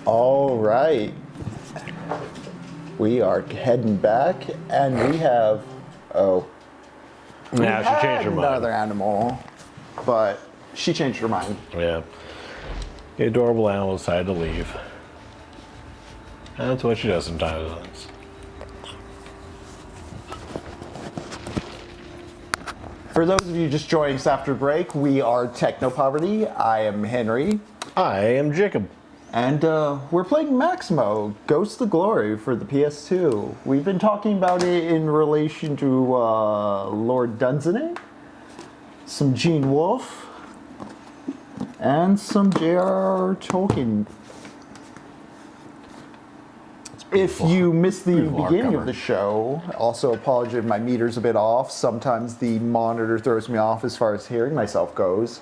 All right. We are heading back, and we have... Oh. Yeah, she changed her mind. Another animal, but she changed her mind. Yeah. The adorable animal decided to leave. That's what she does sometimes. For those of you just joining us after break, we are TechnoPoverty. I am Henry. I am Jakob. And we're playing MAXIMO, Ghost of Glory for the PS2. We've been talking about it in relation to Lord Dunsany, some Gene Wolfe, and some J.R.R. Tolkien. If you missed the beginning of the show, also apologize if my meter's a bit off. Sometimes the monitor throws me off as far as hearing myself goes.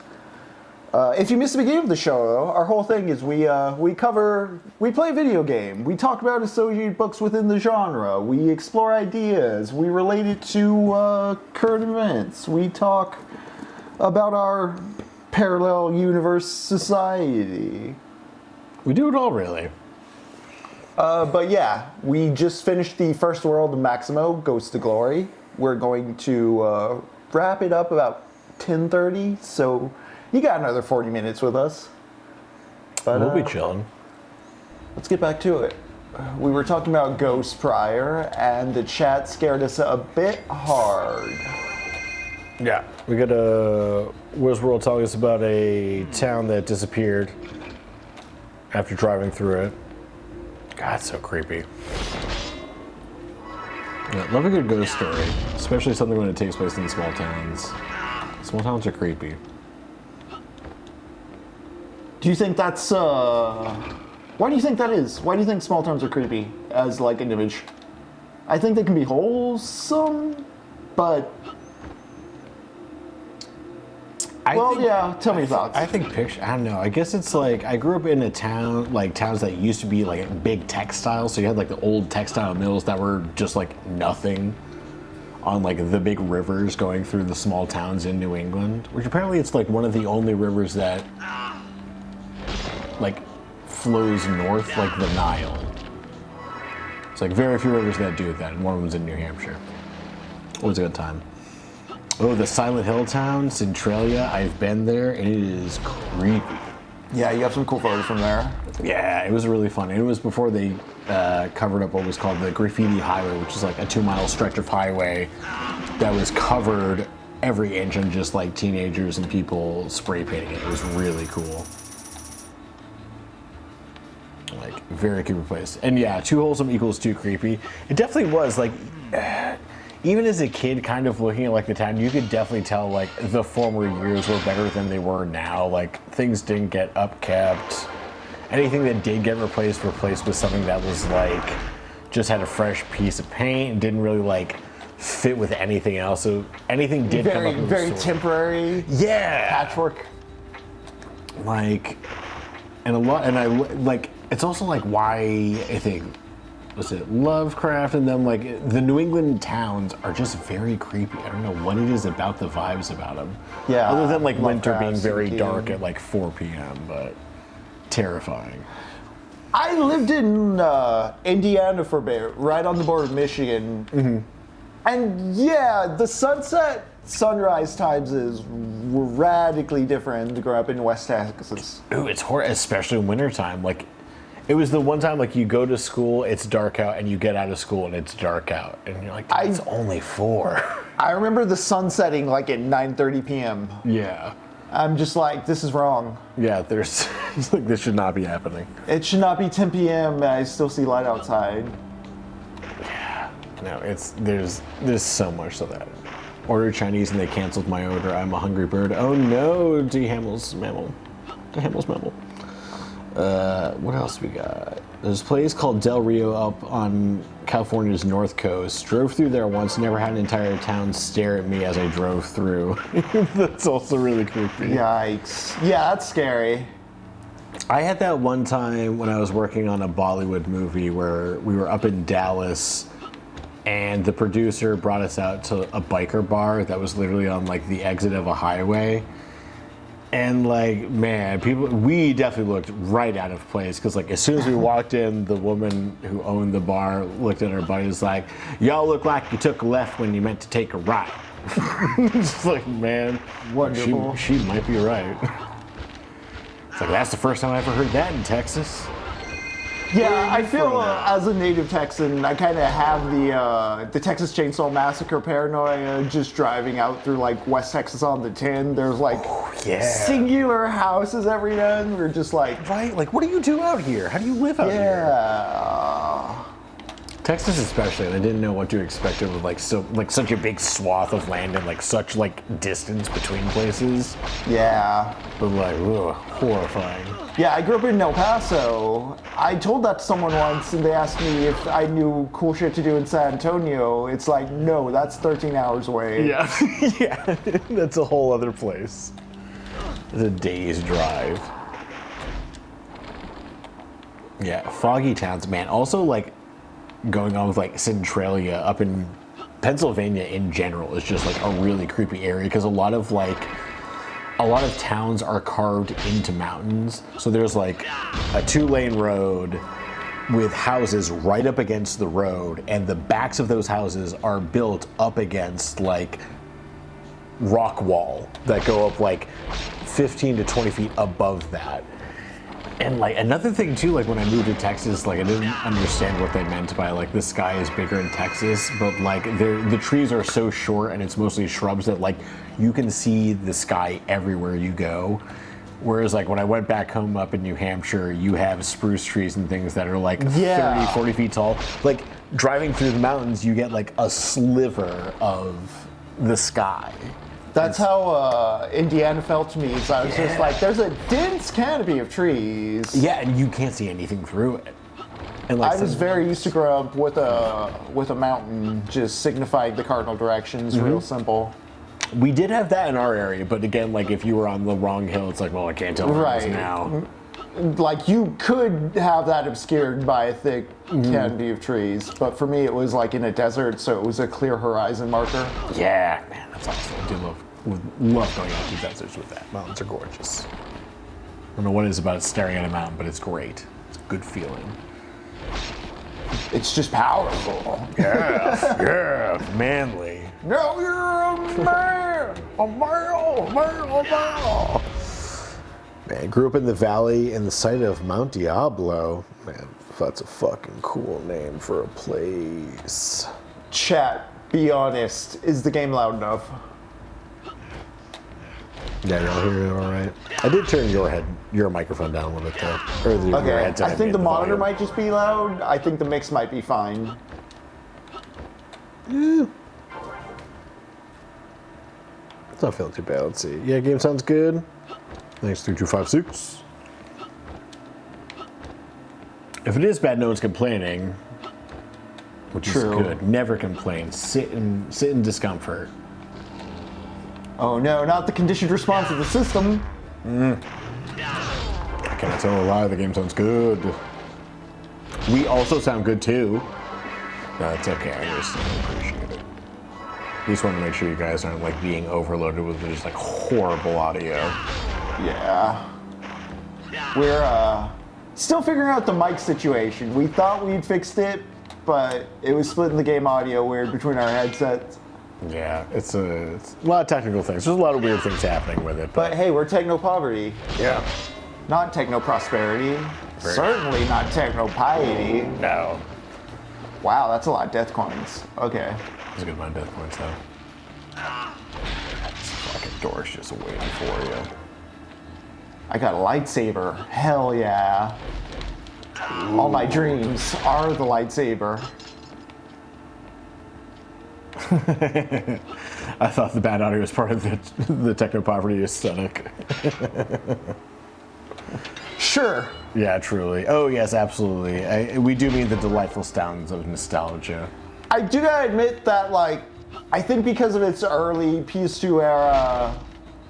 If you missed the beginning of the show, our whole thing is we play a video game, we talk about associated books within the genre, we explore ideas, we relate it to current events, we talk about our parallel universe society. We do it all, really. But yeah, we just finished the first world of MAXIMO, Ghost of Glory. We're going to wrap it up about 10:30, so you got another 40 minutes with us. But, we'll be chilling. Let's get back to it. We were talking about ghosts prior, and the chat scared us a bit hard. Yeah. We got Westworld telling us about a town that disappeared after driving through it. God, it's so creepy. Yeah, love a good ghost story, especially something when it takes place in small towns. Small towns are creepy. Do you think that's, why do you think that is? Why do you think small towns are creepy as, like, an image? I think they can be wholesome, but... tell me your thoughts. I think I don't know. I guess it's like, I grew up in a town, like towns that used to be like big textiles. So you had like the old textile mills that were just like nothing on like the big rivers going through the small towns in New England, which apparently it's like one of the only rivers that like flows north, like the Nile. It's like very few rivers that do that, and one of them's in New Hampshire. Always a good time. Oh, the Silent Hill town, Centralia. I've been there, and it is creepy. Yeah, you have some cool photos from there. Yeah, it was really fun. It was before they covered up what was called the Graffiti Highway, which is like a 2-mile stretch of highway that was covered every inch in just like teenagers and people spray painting it. It was really cool. Like, very creepy place. And yeah, too wholesome equals too creepy. It definitely was, like... even as a kid, kind of looking at like the town, you could definitely tell like the former years were better than they were now. Like things didn't get upkept. Anything that did get replaced with something that was like just had a fresh piece of paint and didn't really like fit with anything else. So anything did come up in the very store. temporary. Yeah, patchwork. Like, and a lot, and I like. It's also like why I think. Was it Lovecraft and them, like the New England towns are just very creepy. I don't know what it is about the vibes about them. Yeah. Other than like winter Lovecraft, being very Tolkien. dark at like 4 p.m., but terrifying. I lived in Indiana for a bit, right on the border of Michigan. Mm-hmm. And yeah, the sunrise times is radically different to grow up in West Texas. Ooh, it's horrible, especially in wintertime. Like, it was the one time, like, you go to school, it's dark out, and you get out of school, and it's dark out. And you're like, it's only 4. I remember the sun setting, like, at 9:30 p.m. Yeah. I'm just like, this is wrong. Yeah, it's like, this should not be happening. It should not be 10 p.m. and I still see light outside. Yeah. No, there's so much to that. Ordered Chinese, and they canceled my order. I'm a hungry bird. Oh, no, D. Hamill's mammal. What else we got? There's a place called Del Rio up on California's north coast. Drove through there once, never had an entire town stare at me as I drove through. That's also really creepy. Yikes. Yeah, that's scary. I had that one time when I was working on a Bollywood movie where we were up in Dallas and the producer brought us out to a biker bar that was literally on like the exit of a highway. And like, man, we definitely looked right out of place because like as soon as we walked in, the woman who owned the bar looked at her buddies like, y'all look like you took a left when you meant to take a right. It's like, man, wonderful. She might be right. It's like, that's the first time I ever heard that in Texas. Yeah, I feel as a native Texan, I kind of have the Texas Chainsaw Massacre paranoia just driving out through like West Texas on the 10. There's like singular houses every now and then. We're just like, right? Like, what do you do out here? How do you live out here? Yeah. Texas especially, and I didn't know what to expect of like such a big swath of land and like such like distance between places. Yeah. But like, ugh, horrifying. Yeah, I grew up in El Paso. I told that to someone once, and they asked me if I knew cool shit to do in San Antonio. It's like, no, that's 13 hours away. Yeah, yeah, that's a whole other place. It's a day's drive. Yeah, foggy towns, man. Also, like, going on with like Centralia up in Pennsylvania in general is just like a really creepy area because a lot of towns are carved into mountains. So there's like a 2-lane road with houses right up against the road, and the backs of those houses are built up against like rock wall that go up like 15 to 20 feet above that. And like another thing too, like when I moved to Texas, like I didn't understand what they meant by like the sky is bigger in Texas, but like the trees are so short and it's mostly shrubs that like you can see the sky everywhere you go. Whereas like when I went back home up in New Hampshire, you have spruce trees and things that are like 30, 40 feet tall. Like driving through the mountains, you get like a sliver of the sky. That's how Indiana felt to me. So I was just like, there's a dense canopy of trees. Yeah, and you can't see anything through it. And like I was very used to grow up with a mountain just signified the cardinal directions, real simple. We did have that in our area, but again, like if you were on the wrong hill, it's like, well, I can't tell where it is now. Like you could have that obscured by a thick canopy of trees, but for me it was like in a desert, so it was a clear horizon marker. Yeah, man, that's awesome. I do love going out to deserts with that. Mountains are gorgeous. I don't know what it is about it staring at a mountain, but it's great. It's a good feeling. It's just powerful. Yeah, manly. No, you're a man! A man! Man, grew up in the valley in the site of Mount Diablo. Man, that's a fucking cool name for a place. Chat, be honest. Is the game loud enough? Yeah, y'all hear it all right? I did turn your microphone down a little bit though. Or your Okay, headset. I think the monitor volume. might just be loud. I think the mix might be fine. Yeah. It's not feeling too bad. Let's see. Yeah, game sounds good. Thanks, 3256. If it is bad, no one's complaining, which is good. Never complain. Sit in discomfort. Oh no, not the conditioned response of the system. I cannot tell a lie. The game sounds good. We also sound good too. No, it's okay. I understand. Appreciate it. We just want to make sure you guys aren't like being overloaded with just like horrible audio. Yeah. We're still figuring out the mic situation. We thought we'd fixed it, but it was splitting the game audio weird between our headsets. Yeah, it's a lot of technical things. There's a lot of weird things happening with it. But hey, we're techno-poverty. Yeah. Not techno-prosperity. Certainly not techno-piety. No. Wow, that's a lot of death coins. Okay. That's a good amount of death points, though. This fucking door's just waiting for you. I got a lightsaber. Hell yeah. Ooh. All my dreams are the lightsaber. I thought the bad audio was part of the techno-poverty aesthetic. Sure. Yeah, truly. Oh, yes, absolutely. We do mean the delightful sounds of nostalgia. I do gotta admit that, like, I think because of its early PS2 era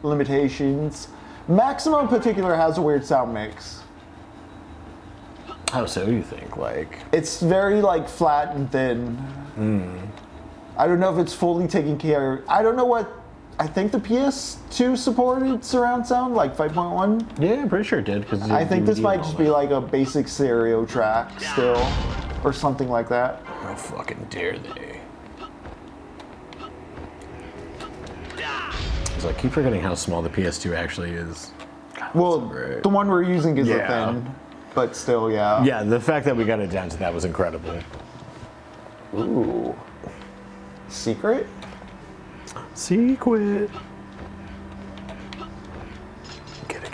limitations, MAXIMO in particular has a weird sound mix. How so, you think? Like, it's very, like, flat and thin. I don't know if it's fully taking care. I don't know what I think the PS2 supported surround sound, like 5.1. Yeah, I'm pretty sure it did. Because I think this might just be like a basic stereo track still, or something like that. How fucking dare they? I keep forgetting how small the PS2 actually is. God, well, so the one we're using is a thin, but still, yeah. Yeah, the fact that we got it down to that was incredible. Ooh. Secret? Secret. Get it.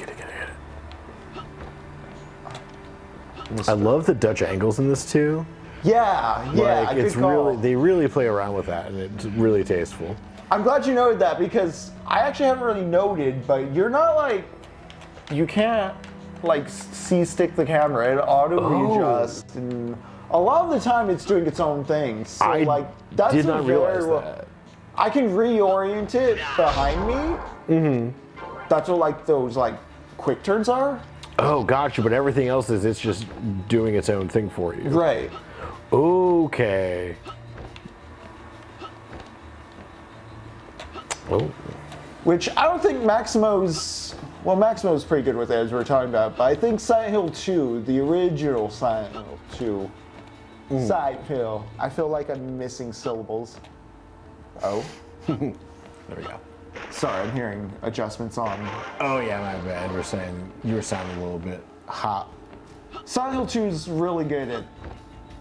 I love the Dutch angles in this too. Yeah, Like, good it's call. really, they really play around with that, and it's really tasteful. I'm glad you noted that because I actually haven't really noted, but you're not like, you can't like C-stick the camera. It auto readjusts, and a lot of the time it's doing its own thing. So like that's did not realize that. I can reorient it behind me. Mm-hmm. That's what like those like quick turns are. Oh, gotcha. But everything else is it's just doing its own thing for you. Right. Okay. Oh. Which I don't think Maximo's pretty good with it, as we were talking about, but I think Silent Hill 2, the original Silent Hill 2, Silent Hill, I feel like I'm missing syllables. Oh. There we go. Sorry, I'm hearing adjustments on. Oh yeah, my bad. You were sounding a little bit hot. Silent Hill 2 is really good at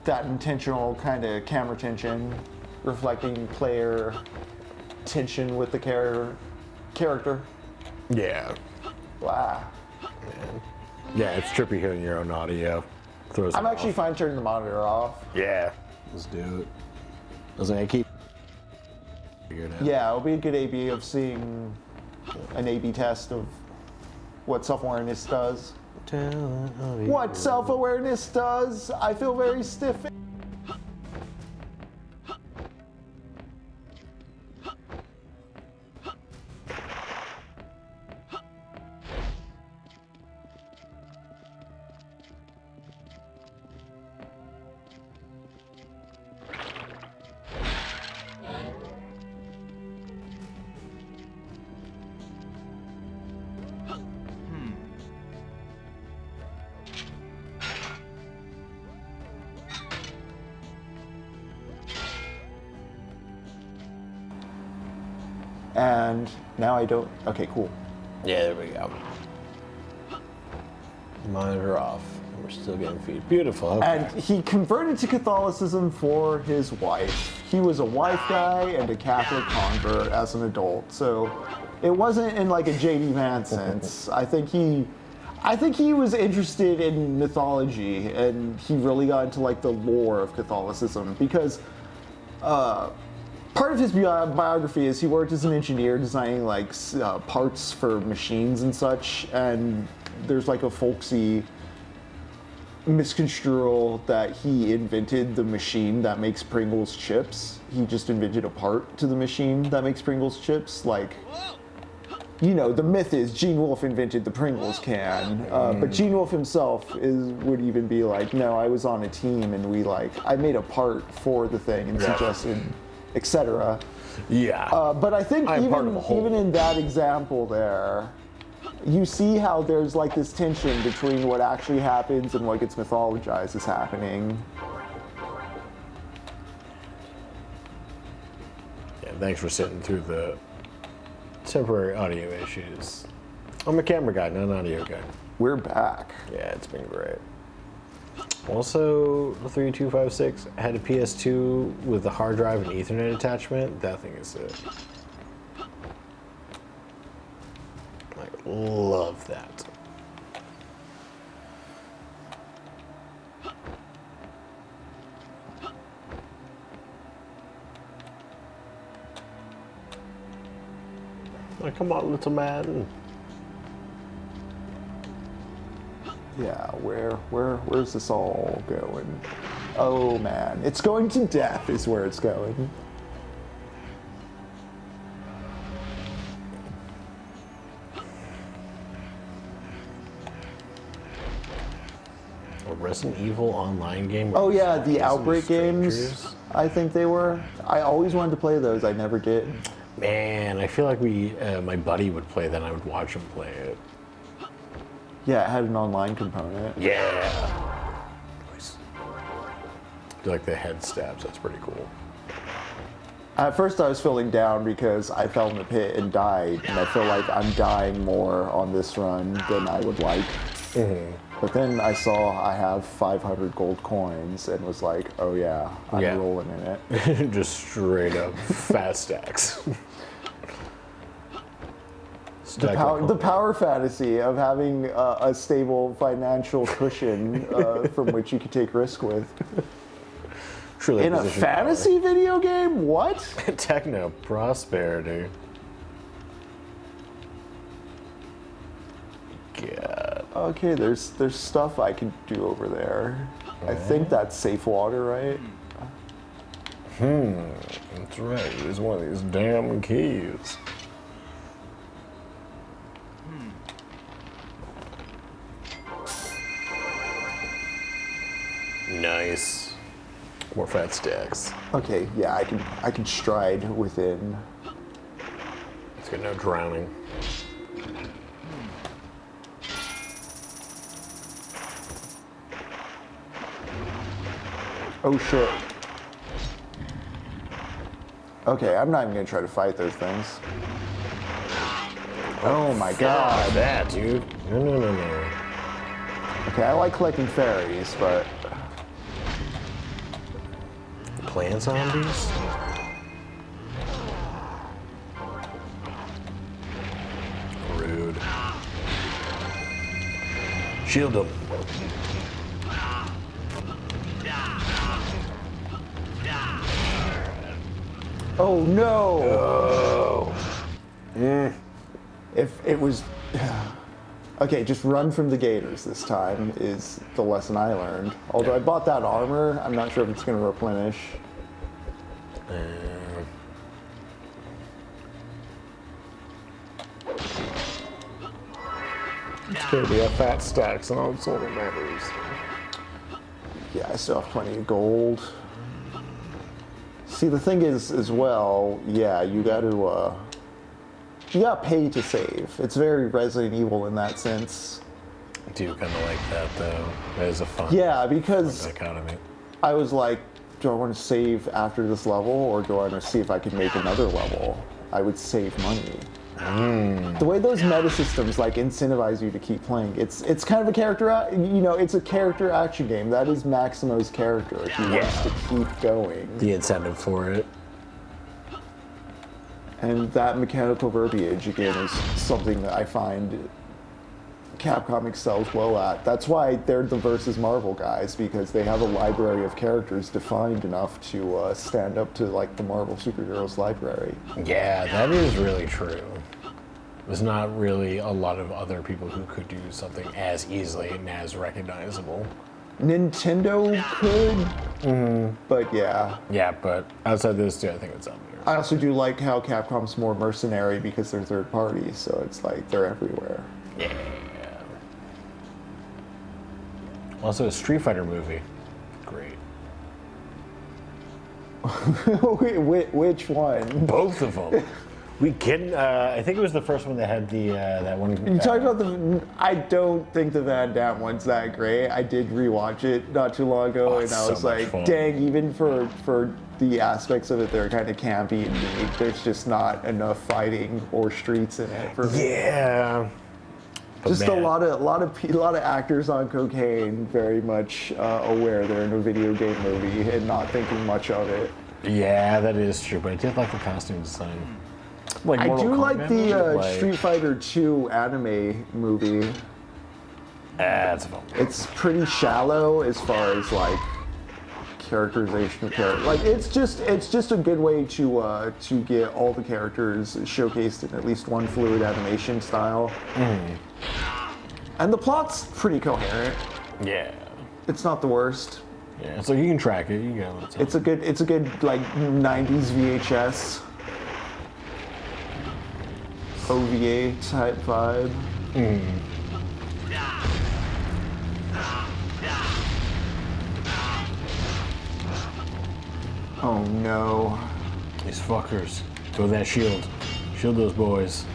that intentional kind of camera tension, reflecting player tension with the character. Yeah. Wow. Man. Yeah, it's trippy hearing your own audio. I'm actually fine turning the monitor off. Yeah. Let's do it. I was like, I keep. Yeah, it'll be a good A/B of seeing an A/B test of what self-awareness does. What self-awareness does? I feel very stiff. And now I don't. Okay, cool. Yeah, there we go. Monitor off. We're still getting feed. Beautiful. Okay. And he converted to Catholicism for his wife. He was a wife guy and a Catholic convert as an adult. So it wasn't in like a J.D. Vance sense. I think he was interested in mythology, and he really got into like the lore of Catholicism because part of his biography is he worked as an engineer designing like parts for machines and such, and there's like a folksy misconstrual that he invented the machine that makes Pringles chips. He just invented a part to the machine that makes Pringles chips. Like, you know, the myth is Gene Wolfe invented the Pringles can, but Gene Wolfe himself would even be like, no, I was on a team and I made a part for the thing and suggested, etc. Yeah. But I think even in that example there, you see how there's like this tension between what actually happens and what gets mythologized as happening. Yeah, thanks for sitting through the temporary audio issues. I'm a camera guy, not an audio guy. We're back. Yeah, it's been great. Also, the 3256 had a PS2 with a hard drive and Ethernet attachment. That thing is sick. I love that. Oh, come on, little man. Yeah, where's this all going? Oh man, it's going to death is where it's going. A Resident Evil online game? Oh yeah, the Outbreak games, I think they were. I always wanted to play those, I never did. Man, I feel like my buddy would play that and I would watch him play it. Yeah, it had an online component. Yeah. Nice. Do like the head stabs, that's pretty cool. At first I was feeling down because I fell in the pit and died, and I feel like I'm dying more on this run than I would like. But then I saw I have 500 gold coins and was like, oh yeah, I'm rolling in it. Just straight up fat stacks. The power fantasy of having a stable financial cushion from which you could take risk with. Truly in a fantasy video game? What? TechnoPoverty. God. Okay, there's stuff I can do over there. I think that's safe water, right? That's right. It's one of these damn keys. Nice. More fat stacks. Okay, yeah, I can stride within. It's got no drowning. Oh shit. Okay, I'm not even gonna try to fight those things. Oh my god. That, dude. No. Okay, I like collecting fairies, but... Plant zombies? Rude. Shield them. Oh no! Oh. If it was... Okay, just run from the gators this time is the lesson I learned. Although I bought that armor, I'm not sure if it's going to replenish. It's going to be a fat stacks and all sort of matters. Yeah, I still have plenty of gold. See, the thing is, as well, yeah, you got to pay to save. It's very Resident Evil in that sense. I do kind of like that, though. That is a fun because dichotomy. I was like, do I want to save after this level, or do I want to see if I can make another level? I would save money. The way those meta systems like incentivize you to keep playing, it's kind of a character, it's a character action game. That is MAXIMO's character. He wants to keep going. The incentive for it. And that mechanical verbiage, again, is something that I find Capcom excels well at. That's why they're the versus Marvel guys, because they have a library of characters defined enough to stand up to like the Marvel superheroes library. Yeah, that is really true. There's not really a lot of other people who could do something as easily and as recognizable. Nintendo could, but yeah. Yeah, but outside those two, I think it's up there. I also do like how Capcom's more mercenary because they're third party, so it's like they're everywhere. Yeah. Also, a Street Fighter movie. Great. Which one? Both of them. We can. I think it was the first one that had the that one. You talked about the. I don't think the Van Damme one's that great. I did rewatch it not too long ago, and I was like, dang, even for the aspects of it that are kind of campy and unique, there's just not enough fighting or streets in it for me. Yeah. Just a lot of actors on cocaine, very much aware they're in a video game movie and not thinking much of it. Yeah, that is true. But I did like the costume design. Like I do like the like... Street Fighter 2 anime movie. That's fun. It's pretty shallow as far as like characterization of characters. Like it's just a good way to get all the characters showcased in at least one fluid animation style. And the plot's pretty coherent. Yeah. It's not the worst. Yeah, so you can track it. You go. It's a good like 90s VHS OVA type vibe. Oh no. These fuckers. Go that shield. Shield those boys.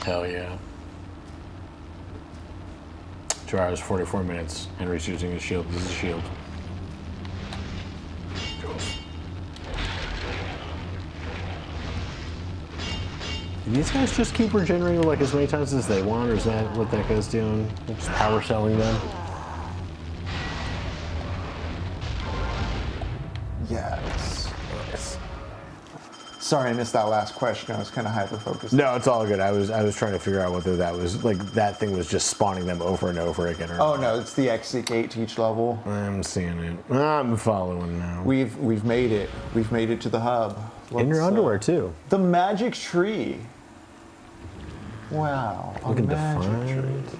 Hell yeah. J.R.R. is 44 minutes. Henry's using his shield. This is a shield. Do these guys just keep regenerating like as many times as they want, or is that what that guy's doing? Just power selling them? Yes. Sorry, I missed that last question. I was kind of hyper-focused. No, it's all good. I was trying to figure out whether that was like that thing was just spawning them over and over again. Or oh no, it's the exit gate to each level. I'm seeing it. I'm following now. We've made it. We've made it to the hub. In your underwear too. The magic tree. Wow, a Look at the magic fun. tree.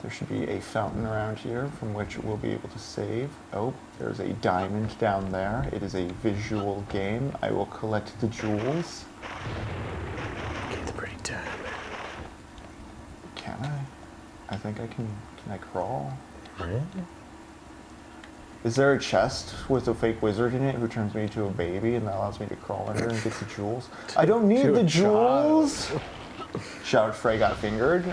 There should be a fountain around here from which we'll be able to save. Oh, there's a diamond down there. It is a visual game. I will collect the jewels. Get the pretty diamond. Can I? I think I can. Can I crawl? Right? Is there a chest with a fake wizard in it who turns me into a baby and that allows me to crawl in there and get the jewels? I don't need the jewels! Shout Frey got fingered.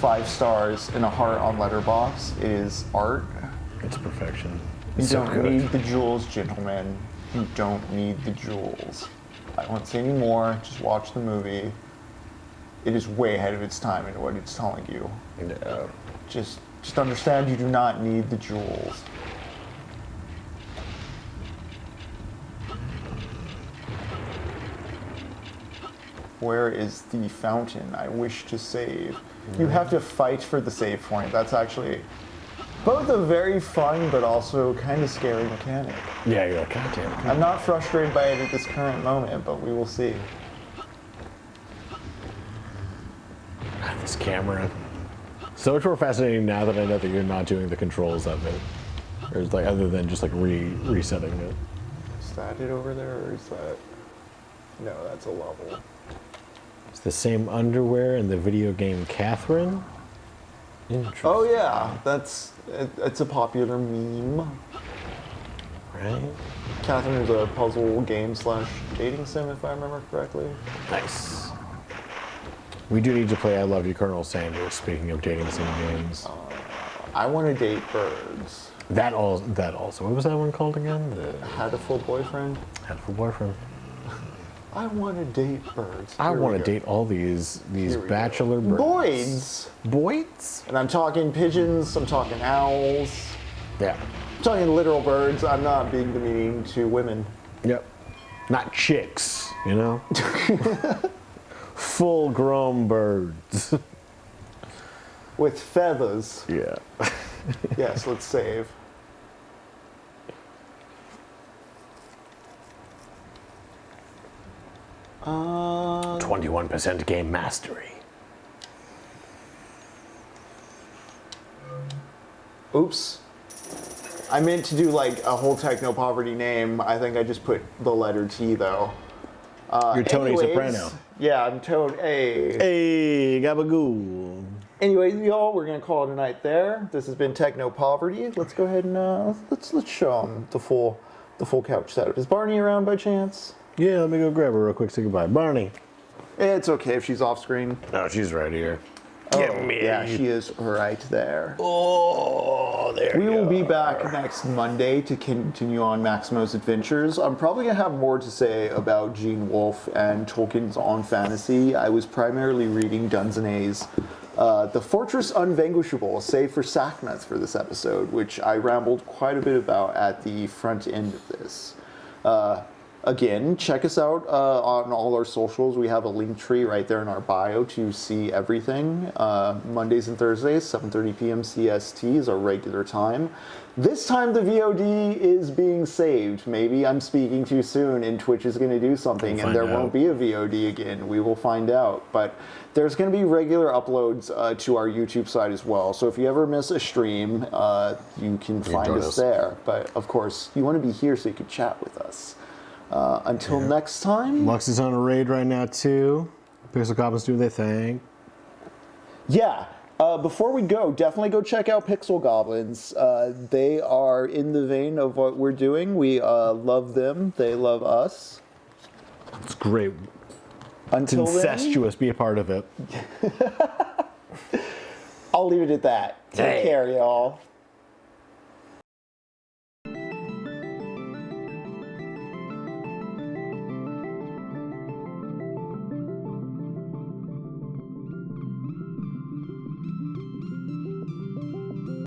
5 stars and a heart on Letterbox is art. It's perfection. You It's so don't good. need the jewels, gentlemen. You don't need the jewels. I won't say any more. Just watch the movie. It is way ahead of its time in what it's telling you. Just understand you do not need the jewels. Where is the fountain I wish to save? You have to fight for the save point. That's actually both a very fun but also kind of scary mechanic. Yeah, you're like, God damn it. I'm not frustrated by it at this current moment, but we will see. This camera. So much more fascinating now that I know that you're not doing the controls of it. Or it's like other than just like resetting it. Is that it over there, or is that... No, that's a level. It's the same underwear in the video game Catherine. Interesting. Oh yeah, it's a popular meme. Right? Catherine is a puzzle game / dating sim, if I remember correctly. Nice. We do need to play I Love You, Colonel Sanders, speaking of dating sim games. I want to date birds. That also. What was that one called again? The Had a full boyfriend. Hatful Boyfriend. I want to date birds. I Here want we to go. date all these Here we bachelor go. birds. Boys. Boys? And I'm talking pigeons, I'm talking owls, Yeah. I'm talking literal birds. I'm not being demeaning to women. Yep. Not chicks, you know? Full grown birds. With feathers. Yeah. Yes, let's save. Uh, 21% game mastery. Oops. I meant to do like a whole TechnoPoverty name. I think I just put the letter T though. You're Tony Anyways, Soprano. Yeah, I'm Tony. Hey. Hey, gabagoo. Anyway, y'all, we're gonna call it a night there. This has been TechnoPoverty. Let's go ahead and let's show them the full couch setup. Is Barney around by chance? Yeah, let me go grab her real quick. Say goodbye. Barney. It's okay if she's off screen. No, she's right here. Oh, yeah, she is right there. Oh, there We will be back next Monday to continue on MAXIMO's adventures. I'm probably going to have more to say about Gene Wolfe and Tolkien's On Fantasy. I was primarily reading Dunsany's The Fotress Unvanquishable, save for Sacnoth for this episode, which I rambled quite a bit about at the front end of this. Again, check us out on all our socials. We have a link tree right there in our bio to see everything. Mondays and Thursdays, 7:30 p.m. CST is our regular time. This time the VOD is being saved. Maybe I'm speaking too soon and Twitch is going to do something and there won't be a VOD again. We will find out. But there's going to be regular uploads to our YouTube site as well. So if you ever miss a stream, you can find us there. But of course, you want to be here so you can chat with us. Until next time. Lux is on a raid right now too. Pixel Coppins do their thing. Yeah, Before we go, definitely go check out Pixel Goblins. They are in the vein of what we're doing. We love them. They love us. It's great. Until it's incestuous. Be a part of it. I'll leave it at that. Take care, y'all.